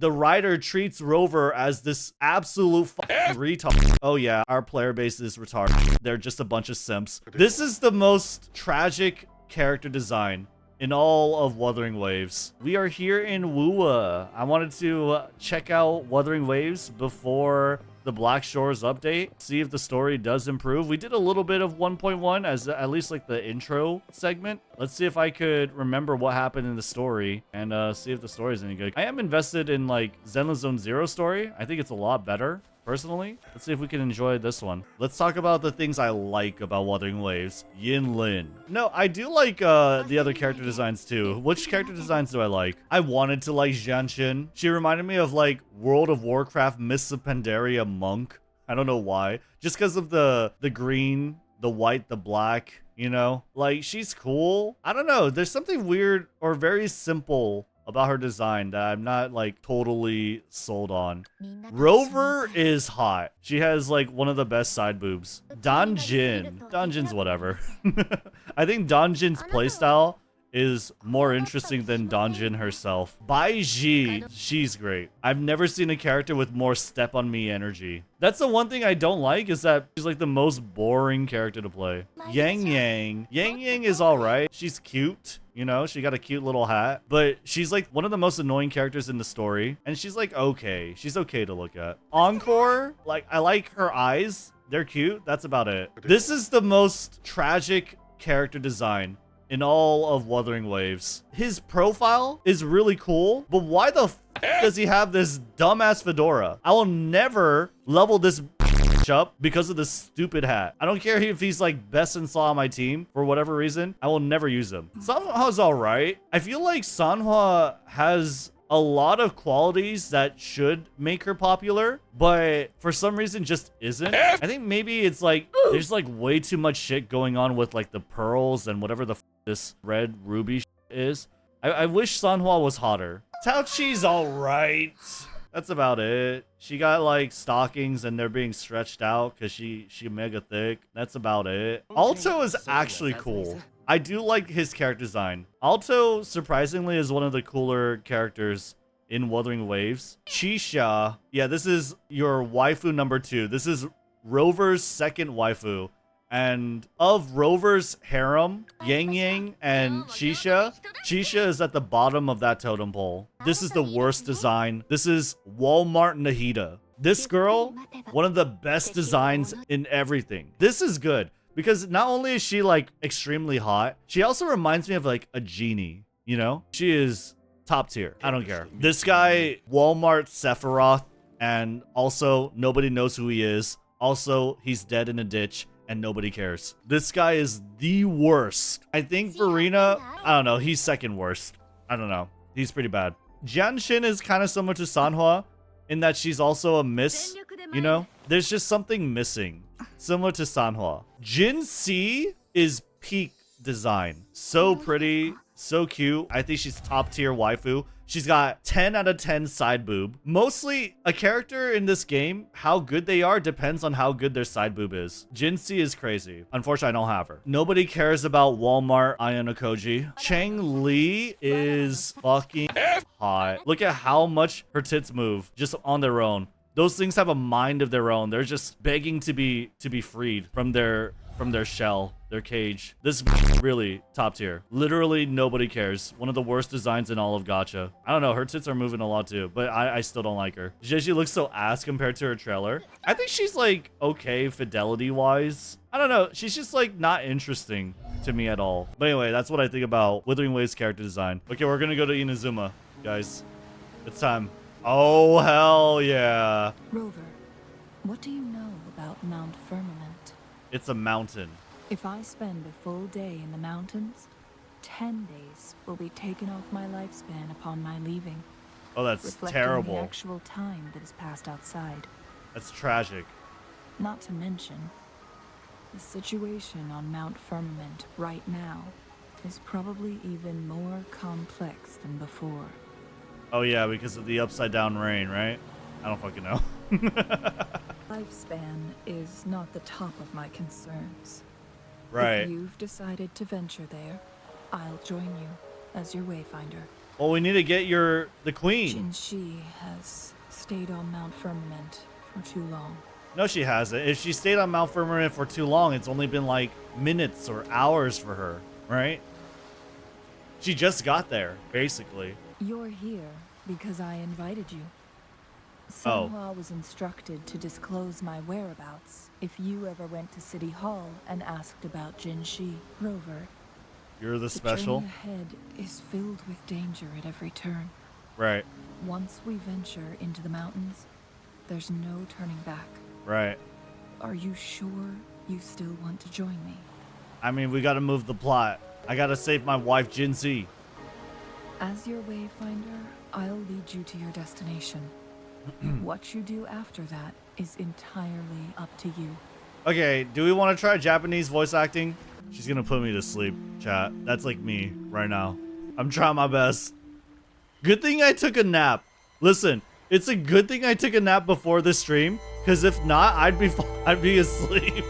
The writer treats Rover as this absolute retard. Oh yeah, our player base is retarded. They're just a bunch of simps. This is the most tragic character design in all of Wuthering Waves. We are here in Wua. I wanted to check out Wuthering Waves before the Black Shores update, see if the story does improve. We did a little bit of 1.1 as at least like the intro segment. Let's see if I could remember what happened in the story and see if the story is any good. I am invested in like Zenless Zone Zero story. I think it's a lot better. Personally, let's see if we can enjoy this one. Let's talk about the things I like about Wuthering Waves. Yin Lin. No, I do like the other character designs too. Which character designs do I like? I wanted to like Jianshin. She reminded me of like World of Warcraft Mists of Pandaria monk. I don't know why. Just because of the green, the white, the black, you know? Like, she's cool. I don't know. There's something weird or very simple about her design that I'm not like totally sold on. Rover is hot. She has like one of the best side boobs. Donjin's whatever. I think Donjin's playstyle is more interesting than Donjin herself. Baiji, she's great. I've never seen a character with more step on me energy. That's the one thing I don't like, is that she's like the most boring character to play. Yang Yang is all right. She's cute. You know, she got a cute little hat, but she's like one of the most annoying characters in the story. And she's like, okay, she's okay to look at. Encore, like, I like her eyes. They're cute. That's about it. This is the most tragic character design in all of Wuthering Waves. His profile is really cool, but why the f does he have this dumbass fedora? I will never level this up because of this stupid hat. I don't care if he's like best in Slaw on my team for whatever reason. I will never use him. Sanhwa's all right. I feel like Sanhwa has a lot of qualities that should make her popular, but for some reason just isn't. I think maybe it's like there's like way too much shit going on with like the pearls and whatever the f this red ruby is. I wish Sanhwa was hotter. Taoqi's all right. That's about it. She got like stockings and they're being stretched out because she mega thick. That's about it. Alto is actually cool. I do like his character design. Alto, surprisingly, is one of the cooler characters in Wuthering Waves. Chisha, yeah, this is your waifu number 2. This is Rover's second waifu. And of Rover's harem, Yang and Chisha is at the bottom of that totem pole. This is the worst design. This is Walmart Nahida. This girl, one of the best designs in everything. This is good because not only is she like extremely hot, she also reminds me of like a genie, you know? She is top tier. I don't care. This guy, Walmart Sephiroth, and also nobody knows who he is. Also, he's dead in a ditch. And nobody cares. This guy is the worst. I think Verena, I don't know, he's second worst. I don't know. He's pretty bad. Jianshin is kind of similar to Sanhwa in that she's also a miss, you know? There's just something missing. Similar to Sanhwa. Jin Si is peak design. So pretty, so cute. I think she's top tier waifu. She's got 10 out of 10 side boob. Mostly, a character in this game, how good they are depends on how good their side boob is. Jinsi is crazy. Unfortunately, I don't have her. Nobody cares about Walmart Ayanokoji. Chang Li is fucking hot. Look at how much her tits move just on their own. Those things have a mind of their own. They're just begging to be freed from their shell, their cage. This is really top tier. Literally nobody cares. One of the worst designs in all of gacha. I don't know, her tits are moving a lot too, but I still don't like her. Jeji looks so ass compared to her trailer. I think she's like okay fidelity wise. I don't know, she's just like not interesting to me at all. But anyway, that's what I think about Wuthering Waves character design. Okay, we're gonna go to Inazuma, guys. It's time. Oh, hell yeah. Rover, what do you know about Mount Firmament? It's a mountain. If I spend a full day in the mountains, 10 days will be taken off my lifespan upon my leaving. Oh, that's reflecting terrible. The actual time that is passed outside. That's tragic. Not to mention, the situation on Mount Firmament right now is probably even more complex than before. Oh yeah, because of the upside down rain, right? I don't fucking know. Lifespan is not the top of my concerns. Right. If you've decided to venture there, I'll join you as your wayfinder. Well, we need to get the queen. Jinxi has stayed on Mount Firmament for too long. No, she hasn't. If she stayed on Mount Firmament for too long, it's only been like minutes or hours for her, right? She just got there, basically. You're here because I invited you. Oh. Senhua was instructed to disclose my whereabouts if you ever went to City Hall and asked about Jinxi. Rover, You're the special. The journey ahead is filled with danger at every turn. Right. Once we venture into the mountains, there's no turning back. Right. Are you sure you still want to join me? I mean, we gotta move the plot. I gotta save my wife, Jinxi. As your wayfinder, I'll lead you to your destination. What you do after that is entirely up to you. Okay, do we want to try Japanese voice acting? She's gonna put me to sleep, chat. That's like me right now. I'm trying my best. Good thing I took a nap. Listen, it's a good thing I took a nap before this stream, because if not, I'd be asleep.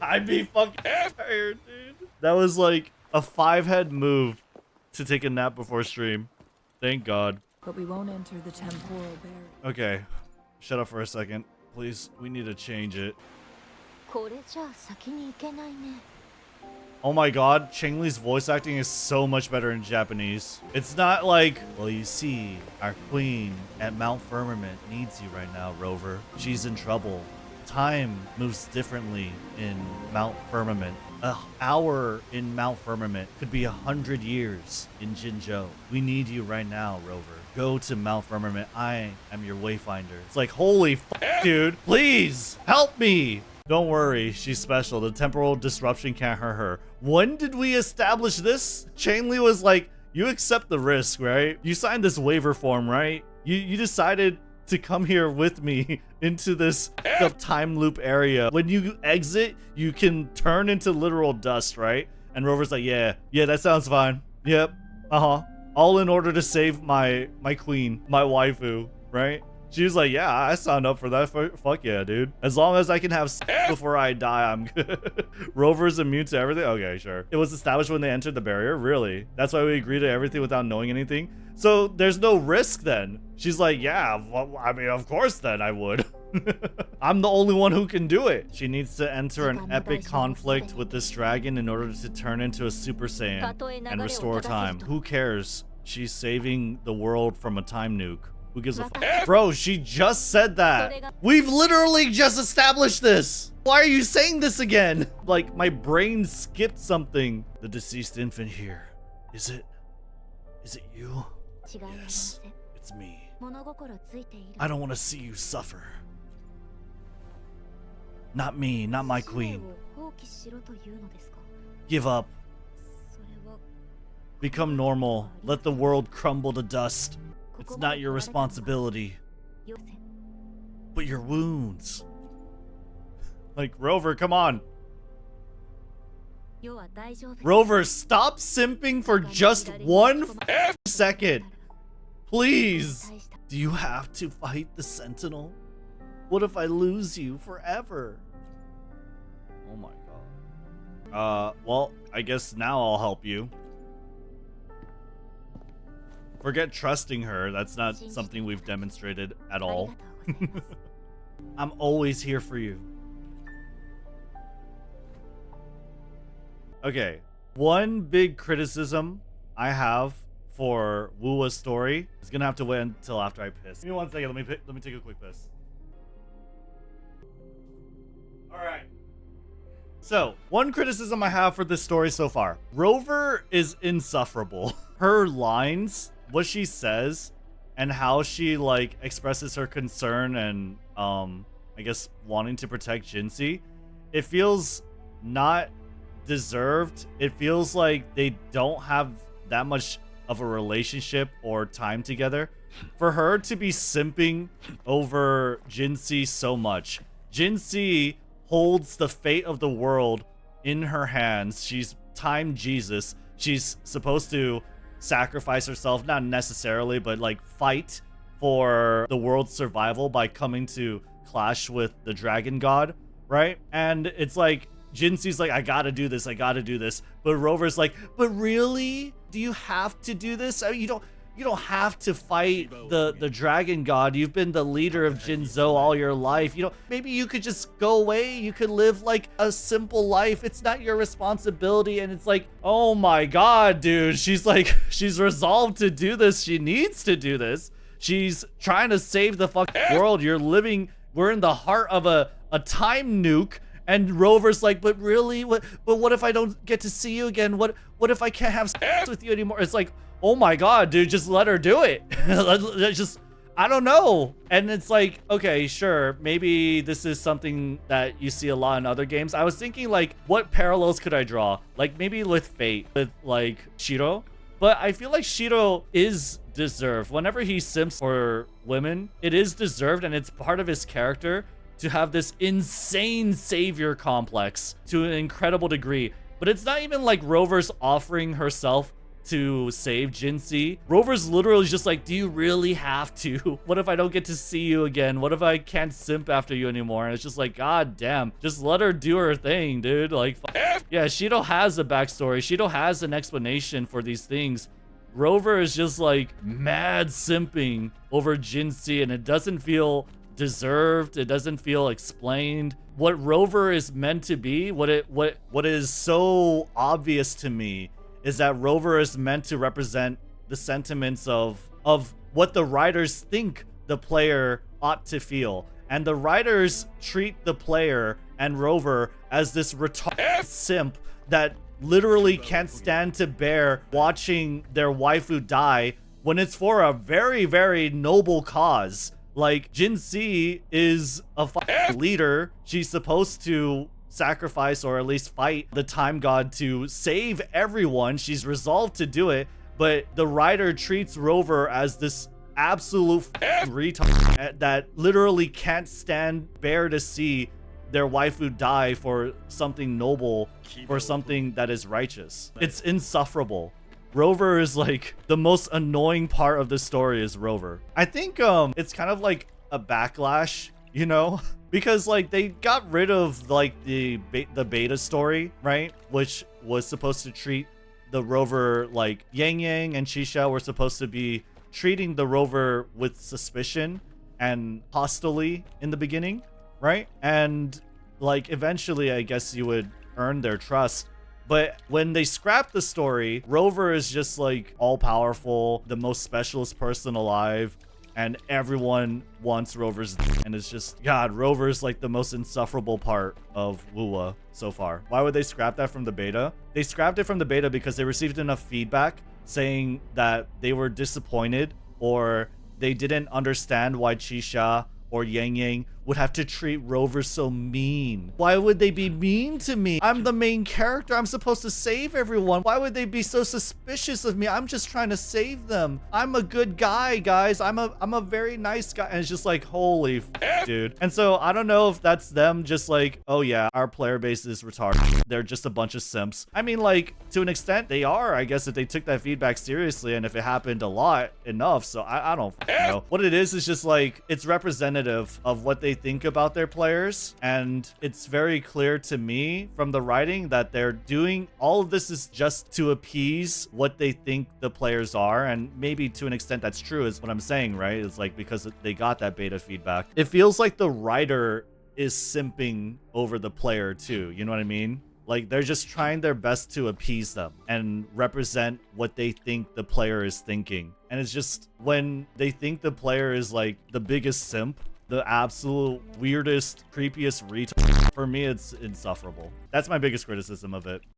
I'd be fucking tired, dude. That was like a 5-head move to take a nap before stream. Thank God. But we won't enter the temporal barrier. Okay, shut up for a second. Please, we need to change it. Oh my god, Cheng Li's voice acting is so much better in Japanese. It's not like, well, you see, our queen at Mount Firmament needs you right now, Rover. She's in trouble. Time moves differently in Mount Firmament. An hour in Mount Firmament could be 100 years in Jinzhou. We need you right now, Rover. Go to Mount Firmament. I am your wayfinder. It's like, holy f, dude. Please, help me. Don't worry, she's special. The temporal disruption can't hurt her. When did we establish this? Cheng Li was like, you accept the risk, right? You signed this waiver form, right? You decided to come here with me into this time loop area. When you exit, you can turn into literal dust, right? And Rover's like, yeah, that sounds fine. Yep, all in order to save my queen, my waifu, right? She was like, yeah, I signed up for that. Fuck yeah, dude. As long as I can have before I die, I'm good. Rover's immune to everything? Okay, sure. It was established when they entered the barrier? Really? That's why we agreed to everything without knowing anything? So there's no risk then. She's like, yeah, well, I mean, of course then I would. I'm the only one who can do it. She needs to enter an epic conflict with this dragon in order to turn into a Super Saiyan and restore time. Who cares? She's saving the world from a time nuke. Who gives a fuck? Bro, she just said that. We've literally just established this. Why are you saying this again? Like, my brain skipped something. The deceased infant here. Is it you? Yes, it's me. I don't want to see you suffer. Not me, not my queen. Give up. Become normal. Let the world crumble to dust. It's not your responsibility. But your wounds. Like, Rover, come on. Rover, stop simping for just 1 second. Please. Do you have to fight the Sentinel? What if I lose you forever? Oh my god. Well, I guess now I'll help you. Forget trusting her. That's not something we've demonstrated at all. I'm always here for you. Okay. One big criticism I have for Wua's story is gonna have to wait until after I piss. Give me 1 second. Let me take a quick piss. All right. So, one criticism I have for this story so far. Rover is insufferable. Her lines, what she says, and how she like expresses her concern and I guess wanting to protect Jinxi, it feels not deserved. It feels like they don't have that much of a relationship or time together. For her to be simping over Jinxi so much. Jinxi holds the fate of the world in her hands. She's time Jesus. She's supposed to sacrifice herself, not necessarily, but like fight for the world's survival by coming to clash with the dragon god, right? And it's like Jinxi's like, I gotta do this, but Rover's like, but really, do you have to do this? I mean, you don't have to fight the dragon god. You've been the leader of Jinzhou all your life. You know, maybe you could just go away. You could live like a simple life. It's not your responsibility. And it's like, oh my god, dude. She's like, she's resolved to do this. She needs to do this. She's trying to save the fucking world. We're in the heart of a time nuke. And Rover's like, but really, but what if I don't get to see you again? What if I can't have sex with you anymore? It's like, oh my god, dude, just let her do it. Just, I don't know. And it's like, okay, sure, maybe this is something that you see a lot in other games. I was thinking, like, what parallels could I draw? Like, maybe with Fate, with, like, Shiro. But I feel like Shiro is deserved. Whenever he simps for women, it is deserved, and it's part of his character to have this insane savior complex to an incredible degree. But it's not even like Rover's offering herself to save Jinxie. Rover's literally just like, do you really have to? What if I don't get to see you again? What if I can't simp after you anymore? And it's just like, god damn, just let her do her thing, dude. Like, yeah, Shido has a backstory. Shido has an explanation for these things. Rover is just like mad simping over Jinxie, and it doesn't feel deserved. It doesn't feel explained. What Rover is meant to be, what is so obvious to me is that Rover is meant to represent the sentiments of what the writers think the player ought to feel. And the writers treat the player and Rover as this retarded simp that literally can't stand to bear watching their waifu die when it's for a very, very noble cause. Like, Jinxie is a leader. She's supposed to sacrifice or at least fight the time god to save everyone. She's resolved to do it, but the writer treats Rover as this absolute retard that literally can't bear to see their waifu die for something noble, for something that is righteous. It's insufferable. Rover is like the most annoying part of the story is Rover. I think it's kind of like a backlash, you know, because like they got rid of like the beta story, right, which was supposed to treat the Rover like Yang Yang and Chisha were supposed to be treating the Rover with suspicion and hostilely in the beginning, right? And like eventually I guess you would earn their trust. But when they scrapped the story, Rover is just like all powerful, the most specialist person alive, and everyone wants Rover's, and it's just, god, Rover's like the most insufferable part of Wuwa so far. Why would they scrap that from the beta? They scrapped it from the beta because they received enough feedback saying that they were disappointed or they didn't understand why Chisha or Yang Yang would have to treat Rover so mean. Why would they be mean to me? I'm the main character. I'm supposed to save everyone. Why would they be so suspicious of me? I'm just trying to save them. I'm a good guy, guys. I'm a very nice guy. And it's just like, holy dude. And so I don't know if that's them just like, oh yeah, our player base is retarded. They're just a bunch of simps. I mean, like, to an extent they are, I guess, if they took that feedback seriously and if it happened a lot enough. So I don't know. What it is just like, it's representative of what they think about their players, and it's very clear to me from the writing that they're doing all of this is just to appease what they think the players are, and maybe to an extent that's true is what I'm saying, right? It's like because they got that beta feedback. It feels like the writer is simping over the player too, you know what I mean? Like they're just trying their best to appease them and represent what they think the player is thinking. And it's just when they think the player is like the biggest simp, the absolute weirdest, creepiest retard, for me, it's insufferable. That's my biggest criticism of it.